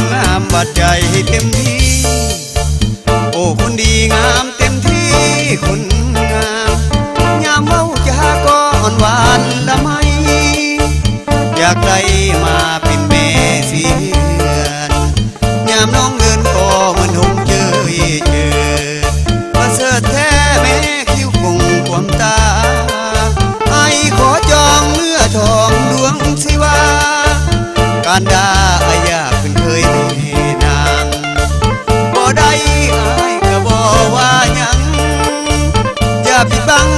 ำงามบาดใจเต็มที่โอ้คนดีงามเต็มที่คนงามยามเมาจาก็อ่อนหวานละไมอยากได้มาเป็นแม่เสียนยามน้องเงินก็เหมือนหงเจอประเสริฐแท้แม่คิ้วคงความตาไอ้ขอจองเนื้อทองดวงศิวาการดาอายาเพิ่นเคยมีนางบ่ได้อายก็บ่ว่าหยังอย่าปิดบัง